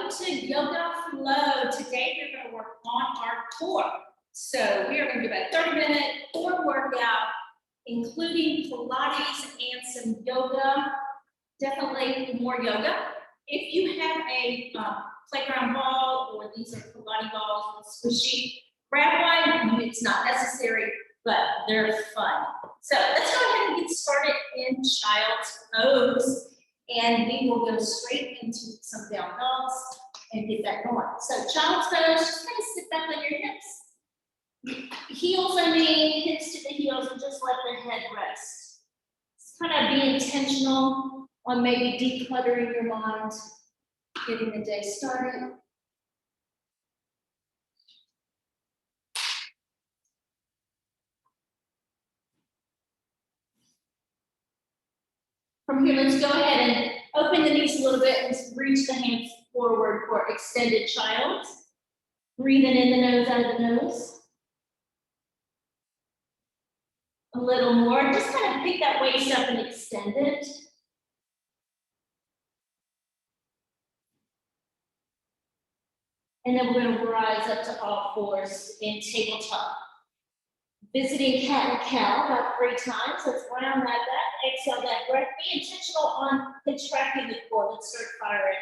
welcome to Yoga Flow. Today we're going to work on our core. So we are going to do a 30-minute core workout, including Pilates and some yoga, definitely more yoga. If you have a playground ball or these are Pilates balls, squishy, grab one. It's not necessary, but they're fun. So let's go ahead and get started in child's pose. And we will go straight into some down dogs and get that going. So child's pose, just kind of sit back on your hips. Heels underneath, hips to the heels, and just let the head rest. Just kind of be intentional on maybe decluttering your mind, getting the day started. From here, let's go ahead and open the knees a little bit and reach the hands forward for extended child. Breathing in the nose, out of the nose. A little more. Just kind of pick that waist up and extend it. And then we're going to rise up to all fours in tabletop. Visiting cat and cow about 3 times. Let's round that back. Exhale that breath. Be intentional on contracting the core. Let's start firing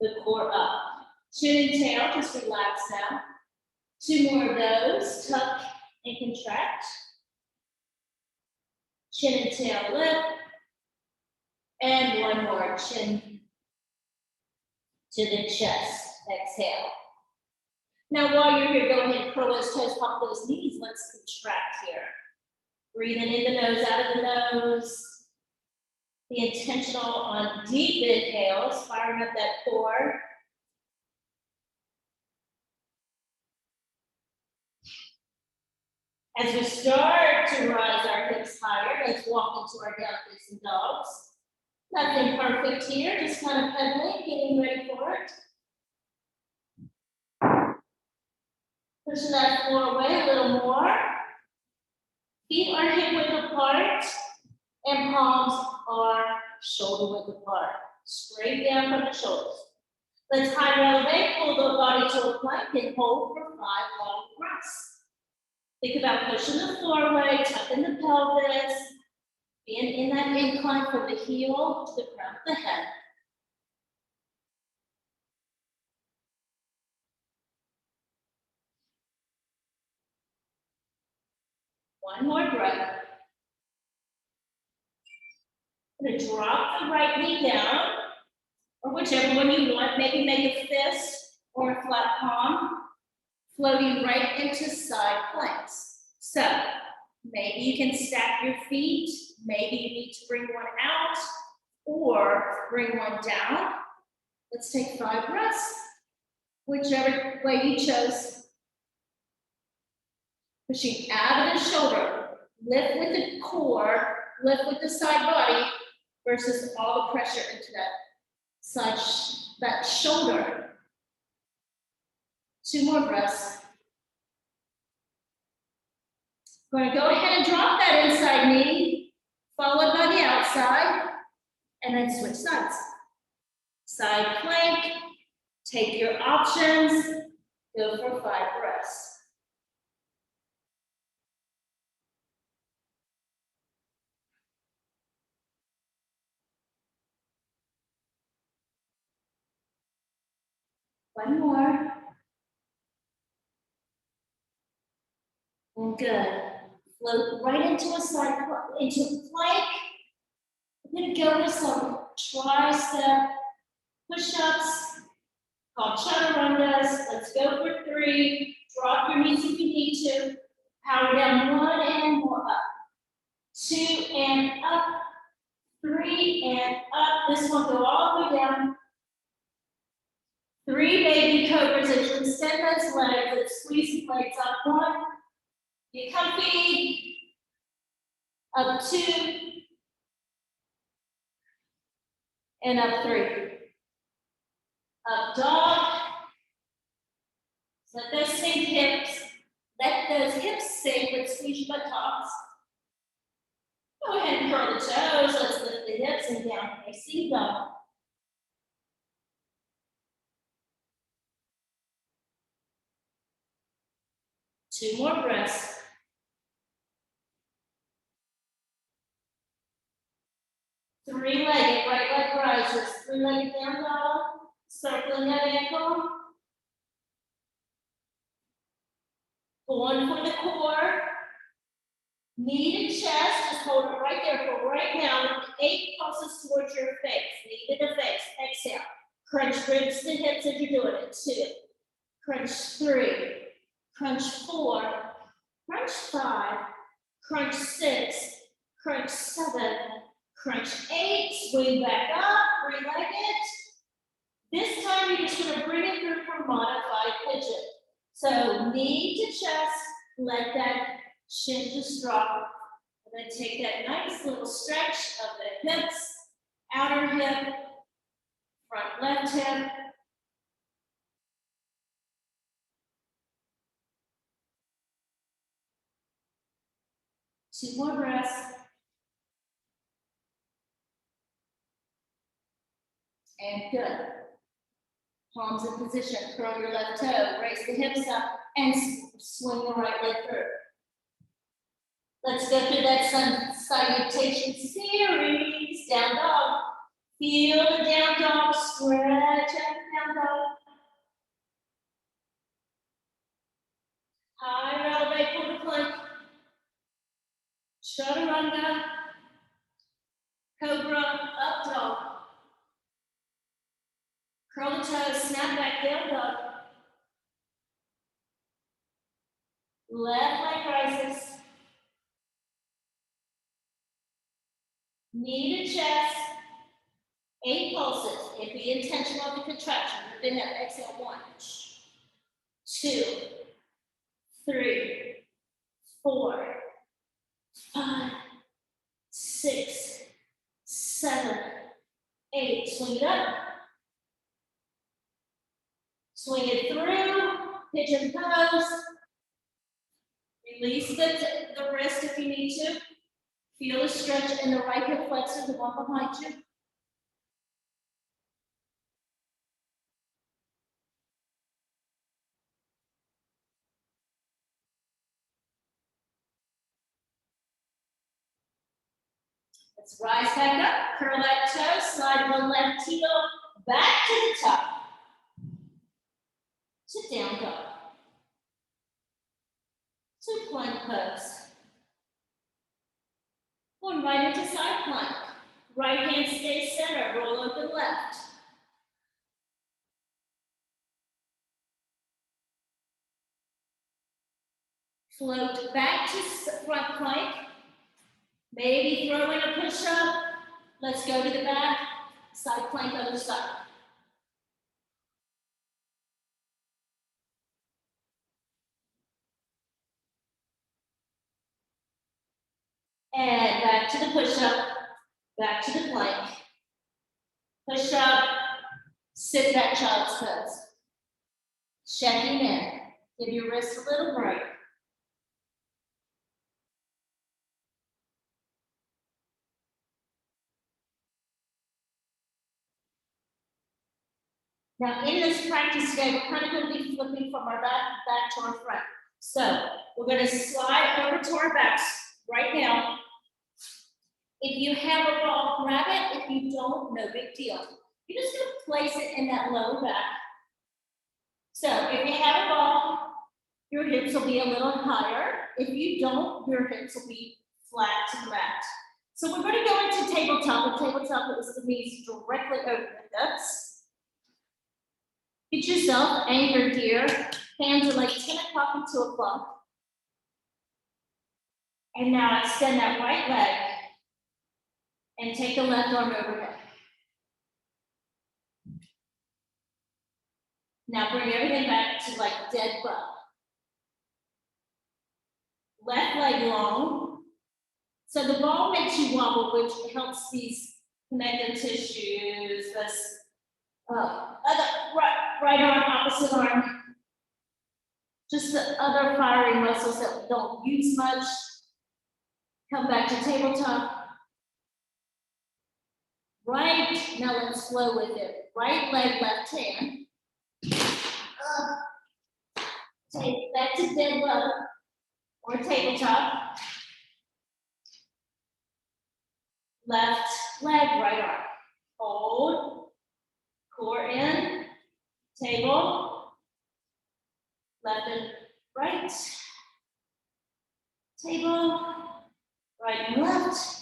the core up. Chin and tail, just relax now. 2 more of those. Tuck and contract. Chin and tail lift. And 1 more. Chin to the chest. Exhale. Now, while you're here, go ahead and curl those toes, pop those knees. Let's contract here. Breathing in the nose, out of the nose. Be intentional on deep inhales, firing up that core. As we start to rise our hips higher, let's walk into our down facing dogs. Nothing perfect here, just kind of pedaling, getting ready for it. Pushing that floor away a little more. Feet are hip width apart, and palms are shoulder width apart. Straight down from the shoulders. Let's high elevate, pull the body to a plank, and hold for 5 long breaths. Think about pushing the floor away, tucking the pelvis, being in that incline from the heel to the crown of the head. One more breath. I'm going to drop the right knee down, or whichever one you want. Maybe make a fist or a flat palm, floating right into side planks. So maybe you can stack your feet. Maybe you need to bring one out or bring one down. Let's take 5 breaths, whichever way you chose. Pushing out of the shoulder, lift with the core, lift with the side body versus all the pressure into that shoulder. 2 more breaths. We're going to go ahead and drop that inside knee, followed by the outside, and then switch sides. Side plank, take your options, go for 5 breaths. One more. And good. Float right into a side, into a plank. We're going to go with some tricep push-ups called chaturangas. Let's go for 3. Drop your knees if you need to. Power down 1 and more up. 2 and up. 3 and up. This one go all the way down. 3 baby cobras as you extend those legs. Let's squeeze the legs up. 1. Get comfy. Up 2. And up 3. Up dog. Let those sink hips. Let those hips sink. Let's squeeze your buttocks. Go ahead and curl the toes. Let's lift the hips and down facing dog. 2 more breaths. Three-legged, right leg rises. Three-legged down dog, circling that ankle. Going for the core. Knee to chest, just hold it right there for right now. 8 pulses towards your face. Knee to the face. Exhale. Crunch ribs to hips as you're doing it. 2. Crunch 3. Crunch 4. Crunch 5. Crunch 6. Crunch 7. Crunch 8. Swing back up. Releg it. This time you're just going to bring it through for modified pigeon. So knee to chest. Let that shin just drop. And then take that nice little stretch of the hips, outer hip, front left hip. Two more breaths. And good. Palms in position, curl your left toe, raise the hips up, and swing the right leg through. Let's go through that sun salutation series. Down dog. Feel the down dog, stretch out the down dog. High elevate for the plank. Chaturanga. Cobra, up dog. Curl the toes, snap back, down dog. Left leg rises. Knee to chest. 8 pulses. And be intentional with the contraction. Then exhale. 1, 2, 3, 4, 5, 6, 7, 8. Swing it up. Swing it through. Pigeon pose. Release the wrist if you need to. Feel the stretch in the right hip flexor, the one behind you. Let's rise back up, curl that toe, slide one left heel back to the top. To down dog. To plank pose. One right into side plank. Right hand stays center, roll open left. Float back to front plank. Maybe throw in a push-up. Let's go to the back. Side plank, other side. And back to the push-up. Back to the plank. Push-up. Sit back, child's pose. Checking in. Give your wrist a little break. Now, in this practice today, we're kind of going to be flipping from our back to our front. So, we're going to slide over to our backs right now. If you have a ball, grab it. If you don't, no big deal. You're just going to place it in that lower back. So, if you have a ball, your hips will be a little higher. If you don't, your hips will be flat to the mat. So, we're going to go into tabletop. And tabletop is the knees directly over the hips. Get yourself anchored here. Hands are like 10 o'clock and 2 o'clock. And now extend that right leg and take the left arm overhead. Now bring everything back to like dead bug. Left leg long. So the ball makes you wobble, which helps these connective tissues, this other right arm, opposite arm. Just the other firing muscles that we don't use much. Come back to tabletop. Right, now let's flow with it. Right leg, left hand. Take that to dead bug. or tabletop. Left leg, right arm. Hold, core in, table, left and right, table, right and left,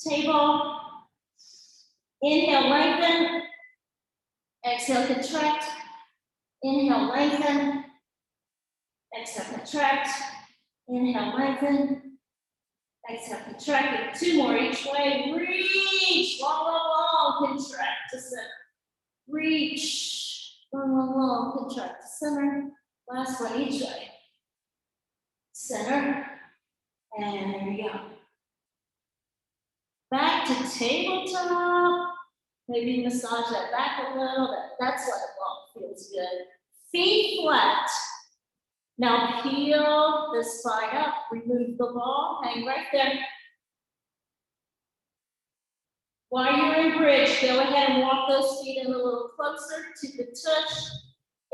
table, inhale, lengthen, exhale, contract, inhale, lengthen, exhale, contract, inhale, lengthen, exhale, contract. Two more each way. Reach, long, long, long, contract to center. Reach, long, long, long, contract to center. Last one each way. Center, and there you go. Back to tabletop. Maybe massage that back a little. That's what it feels good. Feet flat. Now peel the spine up, remove the ball, hang right there. While you're in bridge, go ahead and walk those feet in a little closer to the tush.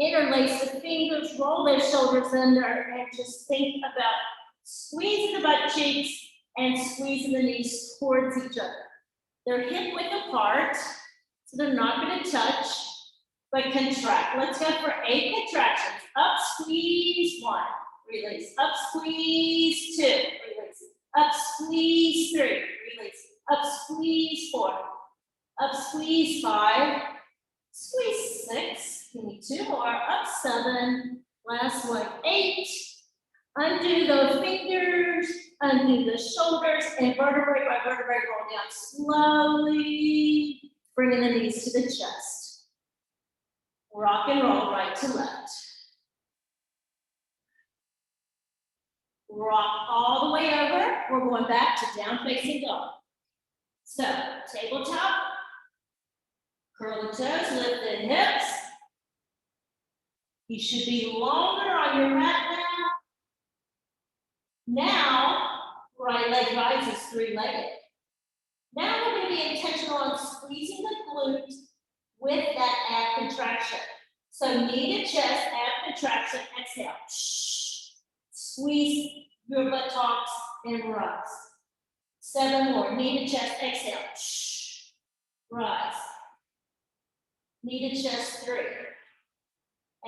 Interlace the fingers, roll those shoulders in there, and just think about squeezing the butt cheeks and squeezing the knees towards each other. They're hip width apart, so they're not going to touch, but contract. Let's go for 8 contractions. Up, squeeze, 1, release. Up, squeeze, 2, release. Up, squeeze, 3, release. Up, squeeze, 4. Up, squeeze, 5. Squeeze, 6. Give me 2 more. Up, 7. Last one, 8. Undo the fingers, undo the shoulders, and vertebrae by vertebrae roll down slowly, bringing the knees to the chest. Rock and roll right to left. Rock all the way over. We're going back to down facing dog. So, tabletop, curl the toes, lift the hips. You should be longer on your mat now. Now, right leg rises 3-legged. Now we're going to be intentional on squeezing the glutes with that ab contraction. So knee to chest, ab contraction, exhale. Squeeze your buttocks and rise. 7 more, knee to chest, exhale. Rise. Knee to chest, 3.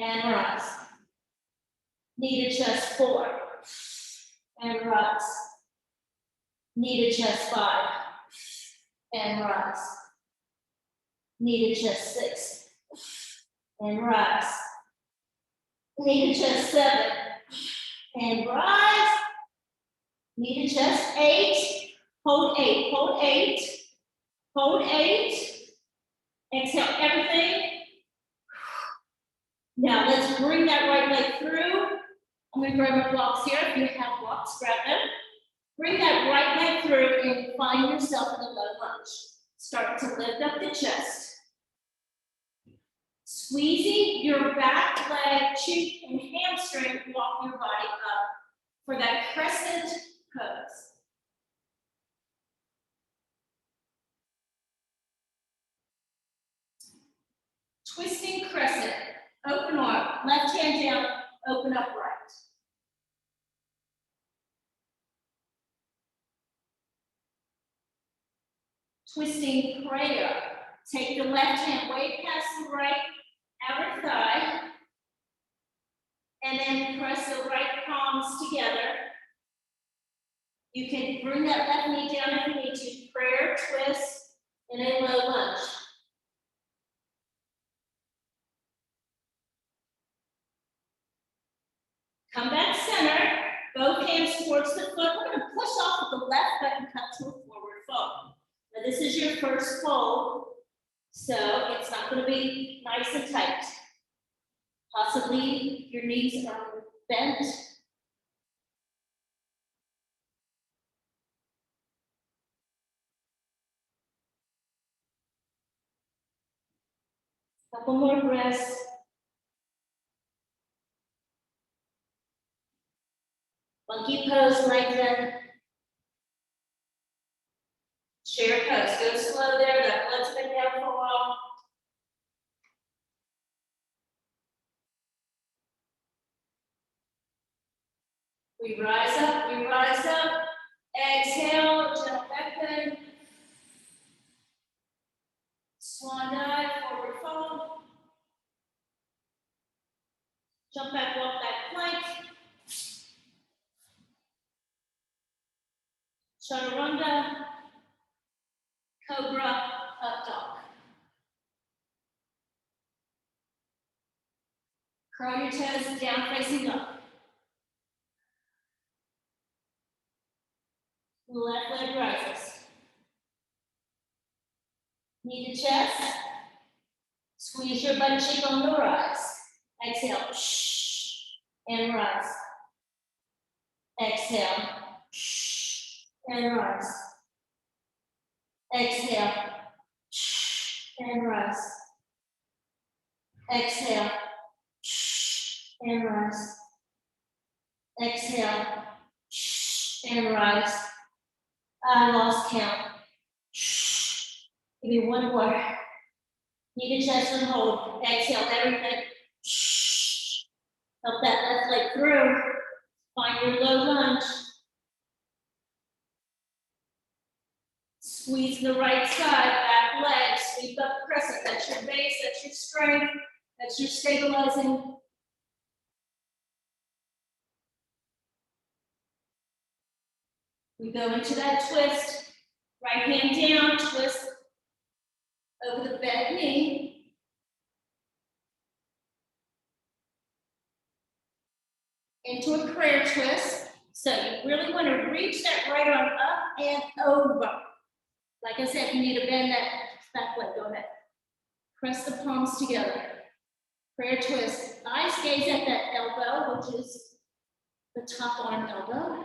And rise. Knee to chest, 4. And rise. Knee to chest, 5. And rise. Knee to chest, 6. And rise. Knee to chest, 7. And rise. Knee to chest, 8. Hold 8. Hold 8. Hold 8. Exhale everything. Now let's bring that right leg through. I'm going to grab my blocks here. If you have blocks, grab them. Bring that right leg through and find yourself in a low lunge. Start to lift up the chest. Squeezing your back leg, cheek, and hamstring, walk your body up for that crescent pose. Twisting crescent, open arm, left hand down, open up right. Twisting prayer. Take the left hand way past the right outer thigh. And then press the right palms together. You can bring that left knee down if you need to. Prayer, twist, in a low lunge. Come back center. Both hands towards the foot. We're going to push off with the left foot and come to a forward fold. Now this is your first fold, so it's not going to be nice and tight. Possibly your knees are bent. Couple more breaths. Monkey pose, lengthen. Chair pose. Go slow there. That blood's been down for a while. We rise up, we rise up. Exhale, jump back in. Swan dive, forward fold. Jump back, walk back plank. Chaturanga. Cobra, up dog. Curl your toes down facing up. Left leg rises. Knee to chest. Squeeze your butt cheek on the rise. Exhale. Shh. And rise. Exhale. Shh. And rise. Exhale. Shh. And rise. Exhale. Shh. And rise. Exhale. Shh. And rise. I lost count. Shh. Give me one more. Knee to chest and hold. Exhale everything. Shh. Help that left leg through. Find your low lunge. Squeeze the right side, back leg, sweep up crescent. That's your base, that's your strength, that's your stabilizing. We go into that twist. Right hand down, twist over the bent knee. Into a prayer twist. So you really want to reach that right arm up and over. Like I said, you need to bend that back leg. Go ahead. Press the palms together. Prayer twist. Eyes gaze at that elbow, which is the top arm elbow.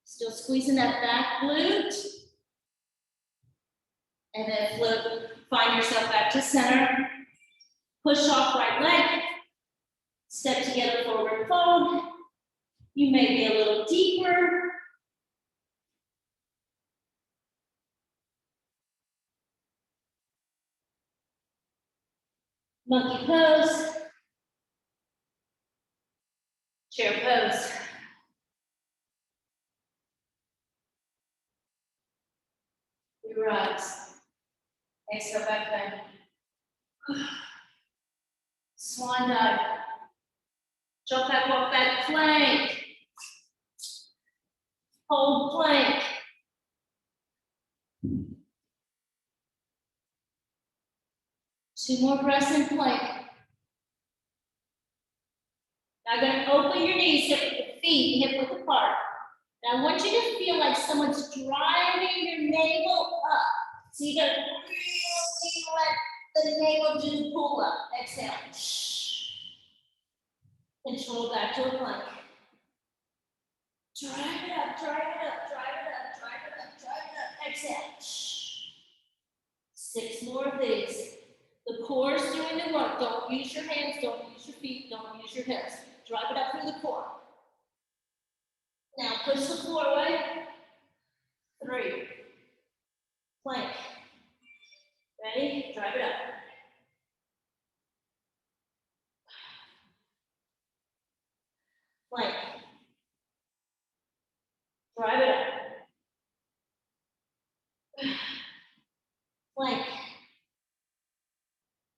Still squeezing that back glute. And then flip, find yourself back to center. Push off right leg. Step together, forward fold. You may be a little deeper. Monkey pose. Chair pose. We rise. Exhale back bend. Swan dive. Jump back, walk back, plank. Hold plank. Two more breaths in plank. Now going to open your knees, hip with the feet, hip width apart. Now I want you to feel like someone's driving your navel up. So you're going to really let the navel do the pull up. Exhale. Control back to a plank. Drive it up, drive it up, drive it up, drive it up, drive it up. Exhale. 6 more of these. The core is doing the work. Don't use your hands, don't use your feet, don't use your hips. Drive it up through the core. Now push the floor away. 3. Plank. Ready? Drive it up. Plank. Drive it up. Plank.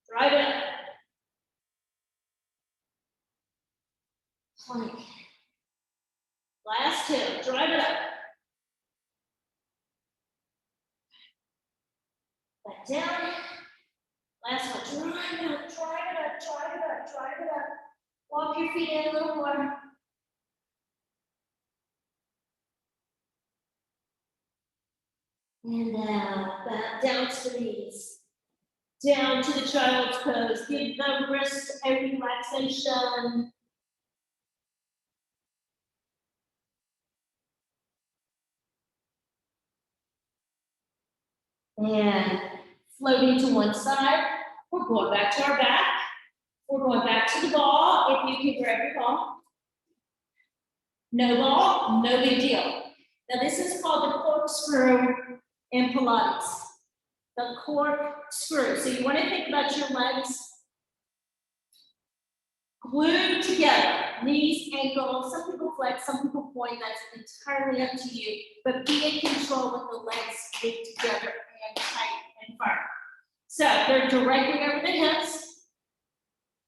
Drive it up. Plank. Last 2. Drive it up. Back down. Last one. Drive it up, drive it up, drive it up, drive it up. Walk your feet in a little more. And now, back down to the knees. Down to the child's pose. Give the wrist a relaxation. And floating to one side. We're going back to our back. We're going back to the ball. If you can grab your ball. No ball, no big deal. Now this is called the corkscrew in Pilates. The corkscrew. So you want to think about your legs glued together, knees, ankles. Some people flex, some people point. That's entirely up to you. But be in control with the legs glued together and tight and firm. So they're directly over the hips.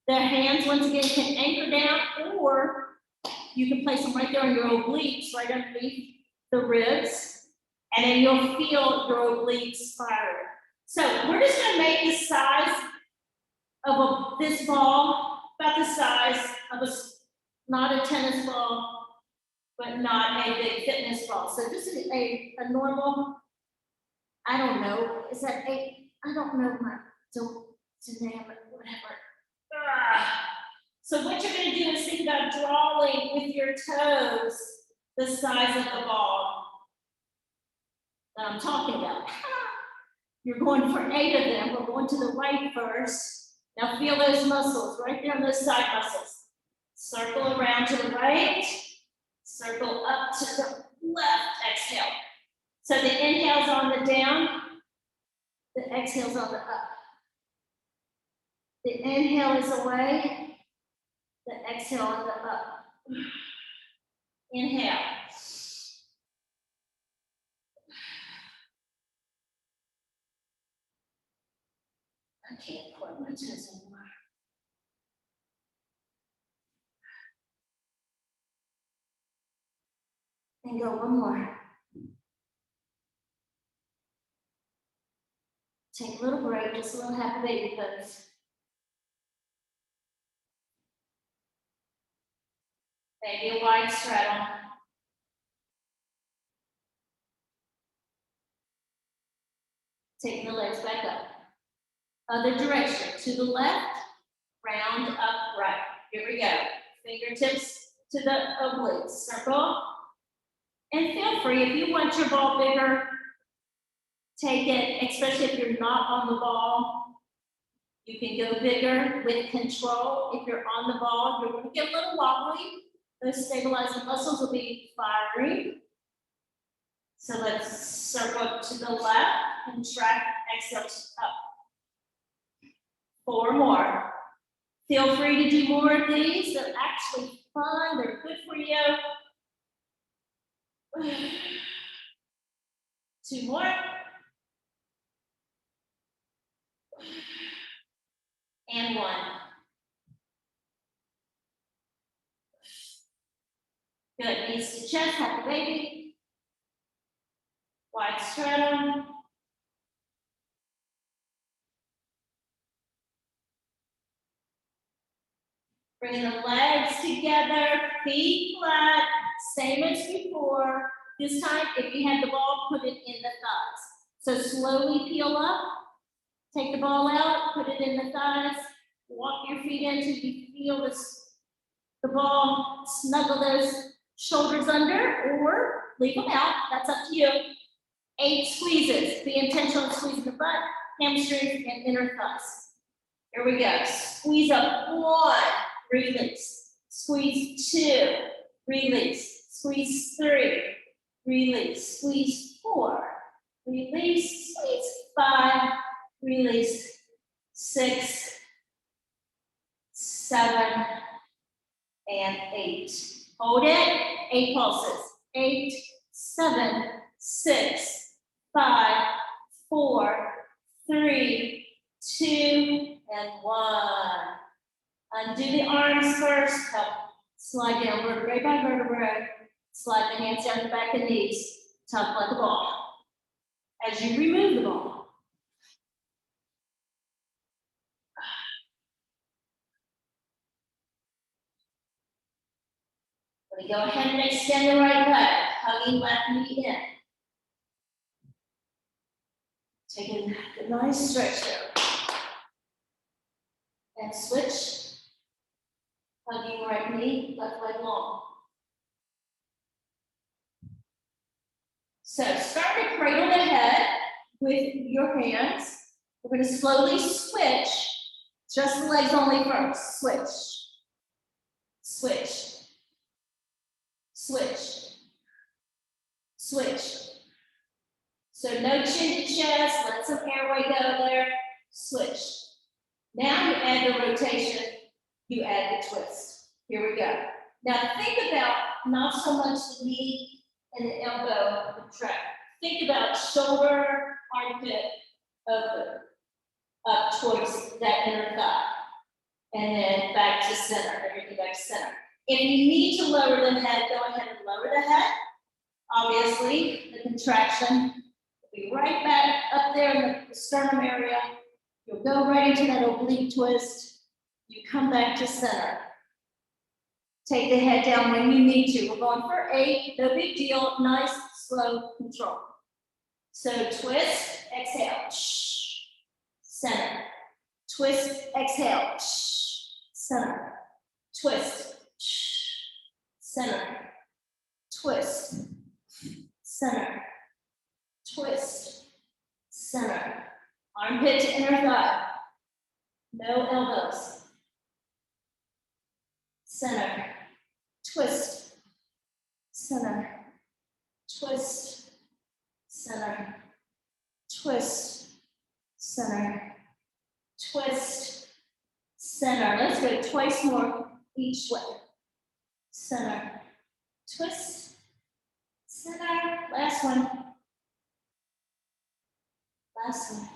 Their hands, once again, can anchor down, or you can place them right there on your obliques, right underneath the ribs, and then you'll feel your obliques firing. So we're just going to make the size of this ball about the size of not a tennis ball, but not a big fitness ball. So this is a normal, I don't know, is that I don't know my dynamic, whatever. So what you're going to do is think about drawing with your toes the size of the ball that I'm talking about. You're going for 8 of them. We're going to the right first. Now feel those muscles right there on those side muscles. Circle around to the right. Circle up to the left. Exhale. So the inhale's on the down. The exhale's on the up. The inhale is away. The exhale on the up. Inhale. I can't put my toes anymore. And go one more. Take a little break, just a little happy baby pose. Maybe a wide straddle. Taking the legs back up. Other direction, to the left, round, up, right. Here we go. Fingertips to the obliques. Circle. And feel free, if you want your ball bigger, take it, especially if you're not on the ball. You can go bigger with control. If you're on the ball, you're going to get a little wobbly. Those stabilizing muscles will be firing. So let's circle up to the left, contract, exhale up. 4 more. Feel free to do more of these. They're actually fun. They're good for you. 2 more. And 1. Good. Knees to chest. Happy baby. Wide straddle. Bring the legs together, feet flat, same as before. This time, if you had the ball, put it in the thighs. So slowly peel up, take the ball out, put it in the thighs, walk your feet in until you feel the ball, snuggle those shoulders under, or leave them out, that's up to you. 8 squeezes, be intentional squeezing the butt, hamstrings, and inner thighs. Here we go, squeeze up 1. Release, squeeze 2, release, squeeze 3, release, squeeze 4, release, squeeze 5, release 6, 7, and 8. Hold it, 8 pulses. 8, 7, 6, 5, 4, 3, 2, and 1. Undo the arms first, slide down vertebrae by vertebrae, slide the hands down the back of the knees, tuck like a ball. As you remove the ball. Let me go ahead and extend the right leg, hugging left knee in. Taking a nice stretch there. And switch. Hugging right knee, left leg long. So start to cradle the head with your hands. We're going to slowly switch, just the legs only first. Switch, switch, switch, switch. So no chin to chest, let some airway go there. Switch. Now you add the rotation you add the twist. Here we go. Now think about not so much the knee and the elbow contract. Think about shoulder, armpit, open, up towards that inner thigh. And then back to center, everything back to center. If you need to lower the head, go ahead and lower the head. Obviously, the contraction will be right back up there in the sternum area. You'll go right into that oblique twist. You come back to center. Take the head down when you need to. We're going for 8, no big deal, nice, slow control. So twist, exhale, shh, center. Twist, exhale, shh, center. Twist, shh, center. Twist, center. Twist, center. Armpit to inner thigh. No elbows. Center. Twist, center. Twist, center. Twist, center. Twist, center. Let's go twice more each way. Center. Twist, center. Last one. Last one.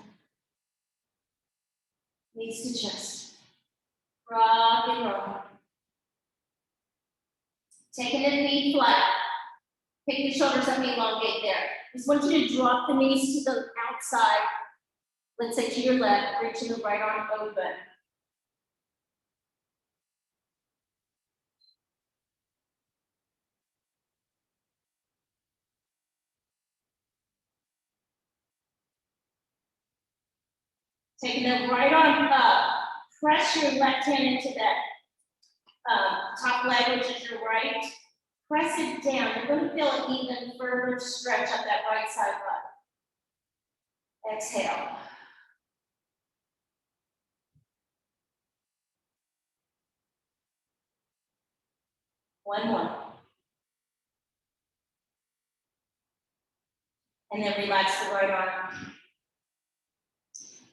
Knees to chest. Rock and roll. Taking the feet flat. Pick the shoulders up, elongate there. Just want you to drop the knees to the outside. Let's say to your left, reaching the right arm open. Taking the right arm up. Press your left hand into that top leg, which is your right. Press it down. You're going to feel an even further stretch up that right side butt. Exhale. One more. And then relax the right arm.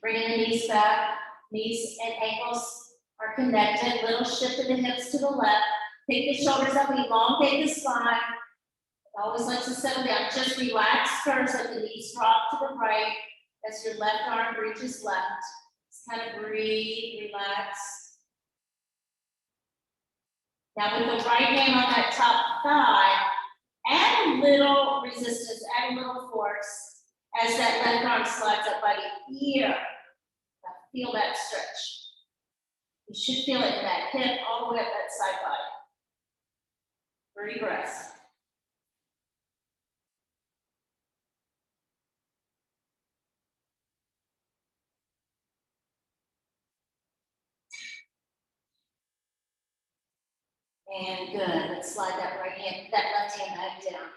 Bringing the knees back. Knees and ankles are connected. Little shift of the hips to the left. Take the shoulders up, elongate the spine. It always likes to settle down. Just relax first, let the knees drop to the right as your left arm reaches left. Just kind of breathe, relax. Now with the right hand on that top thigh, add a little resistance, add a little force as that left arm slides up by the ear. Now feel that stretch. You should feel it in that hip all the way up that side body. 3 breaths. And good. Let's slide that left hand back down.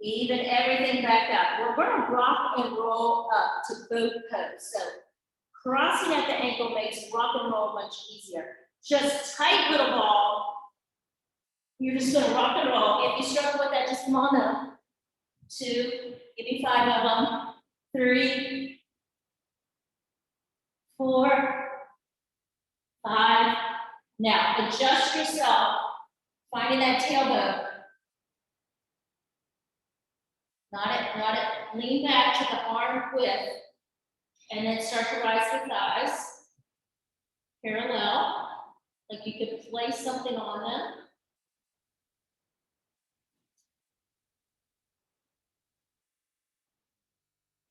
Even everything back up. We're going to rock and roll up to both toes. So crossing at the ankle makes rock and roll much easier. Just tight little ball. You're just going to rock and roll. If you struggle with that, just come on up. 2, give me 5 of them. 3, 4, 5. Now, adjust yourself, finding that tailbone. Not it. Lean back to the arm width, and then start to rise the thighs. Parallel, like you could place something on them.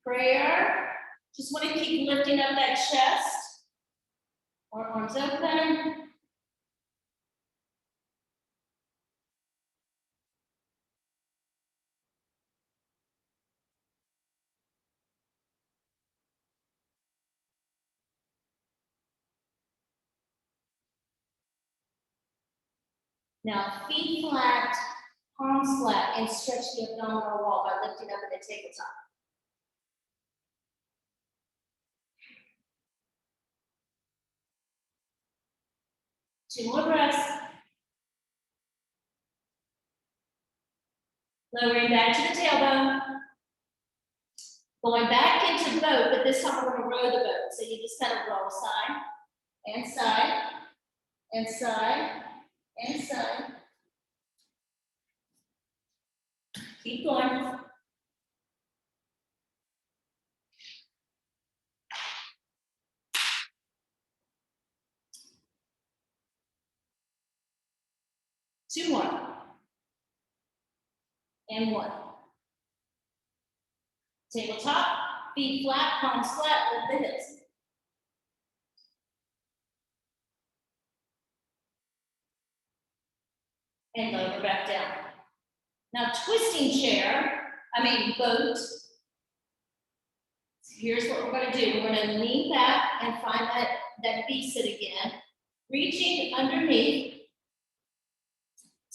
Prayer. Just want to keep lifting up that chest. Arms open. Now, feet flat, palms flat, and stretch the abdominal wall by lifting up in the tabletop. Two more breaths. Lowering back to the tailbone. Going back into boat, but this time we're going to row the boat. So you just kind of roll side and side, and side, and side. Keep going. Two more. And one. Tabletop, feet flat, palms flat, lift the hips. And lower back down. Now twisting boat. So here's what we're gonna do. We're gonna lean back and find that V-sit again. Reaching underneath.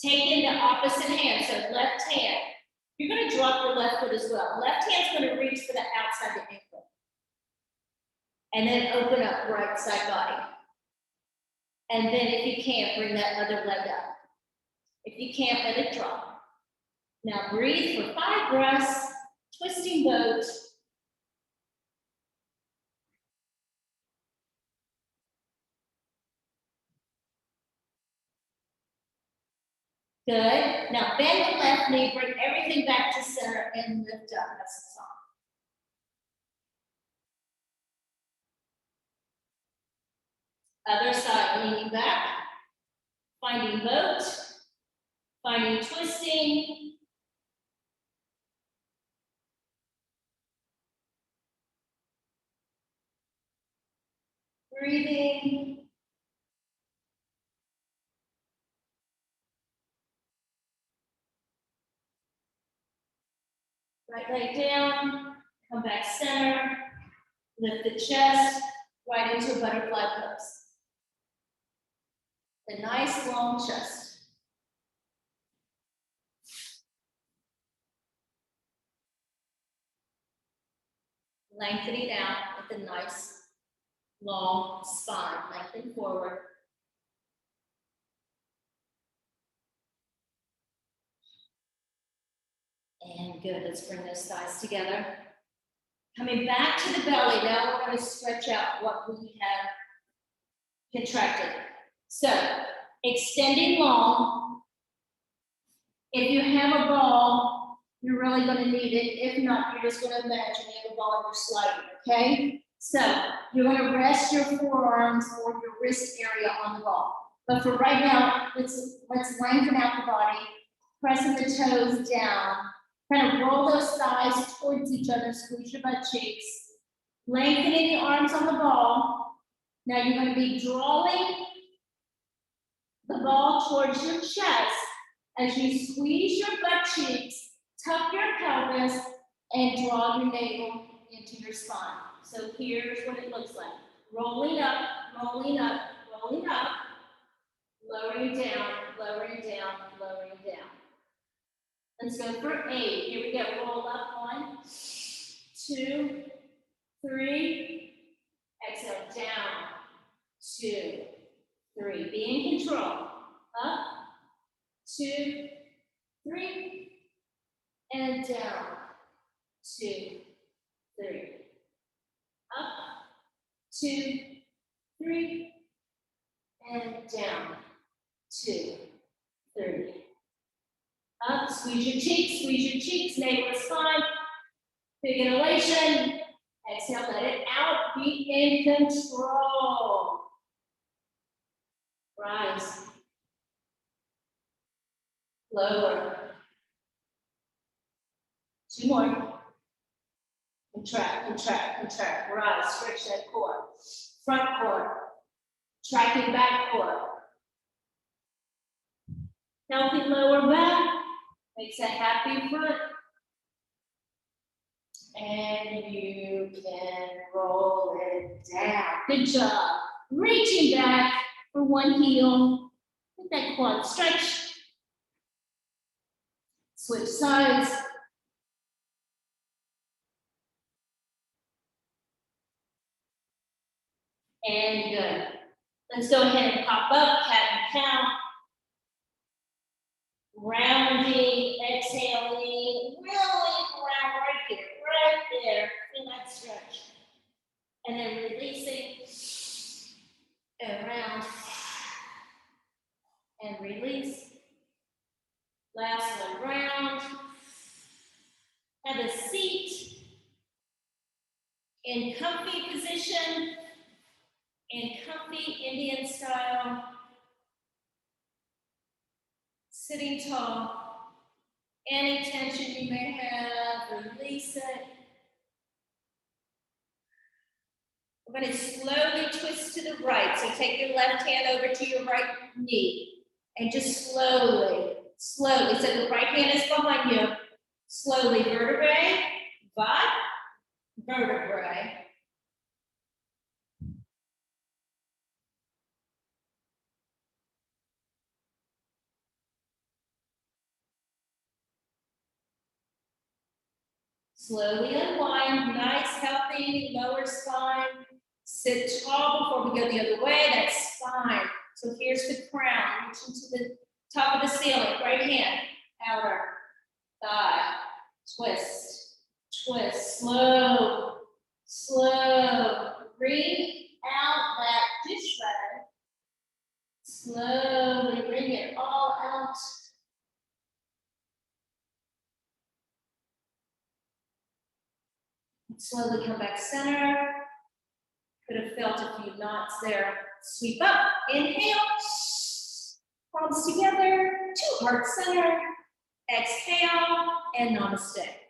Taking the opposite hand, so left hand. You're gonna drop your left foot as well. Left hand's gonna reach for the outside of the ankle. And then open up right side body. And then if you can't, bring that other leg up. If you can't, let it drop. Now breathe for 5 breaths, twisting boat. Good. Now bend the left knee, bring everything back to center and lift up. That's the song. Other side, leaning back, finding boat, finding twisting. Breathing. Right leg down, come back center, lift the chest, right into a butterfly pose. A nice long chest. Lengthening out with a nice long spine, lengthen forward. And good, let's bring those thighs together. Coming back to the belly, now we're going to stretch out what we have contracted. So, extending long. If you have a ball, you're really going to need it. If not, you're just going to imagine you have a ball and you're sliding, okay? So, you're going to rest your forearms or your wrist area on the ball. But for right now, let's lengthen out the body, pressing the toes down. Kind of roll those thighs towards each other, squeeze your butt cheeks. Lengthening the arms on the ball. Now you're going to be drawing the ball towards your chest as you squeeze your butt cheeks, tuck your pelvis, and draw your navel into your spine. So here's what it looks like. Rolling up, rolling up, rolling up, lowering down, lowering down, lowering down. Let's go for 8. Here we go. Roll up. 1, 2, 3. Exhale down. 2, 3. Be in control. Up. 2, 3. And down. 2, 3. Up. 2, 3. And down. 2, 3. Up, squeeze your cheeks, navel to spine. Big inhalation. Exhale, let it out. Be in control. Rise. Lower. 2 more. Contract, contract, contract. Rise, stretch that core. Front core. Tracking back core. Healthy lower back. Makes a happy front. And you can roll it down. Good job. Reaching back for one heel. Get that quad stretch. Switch sides. And good. Let's go ahead and pop up, cat and cow. Rounding, exhaling, really around right here, right there. Feel that stretch. And then releasing and in comfy position, in comfy Indian style. Sitting tall. Any tension you may have, release it. We're going to slowly twist to the right. So take your left hand over to your right knee. And just slowly. So the right hand is behind you. Slowly, vertebrae, vertebrae. Slowly unwind, nice, healthy lower spine. Sit tall before we go the other way, that's spine. So here's the crown, reaching to the top of the ceiling, right hand, outer, thigh, twist, twist, slow, slow. Bring out that dish rag. Slowly bring it all out. Slowly come back center. Could have felt a few knots there. Sweep up, inhale, palms together, to heart center. Exhale, and namaste.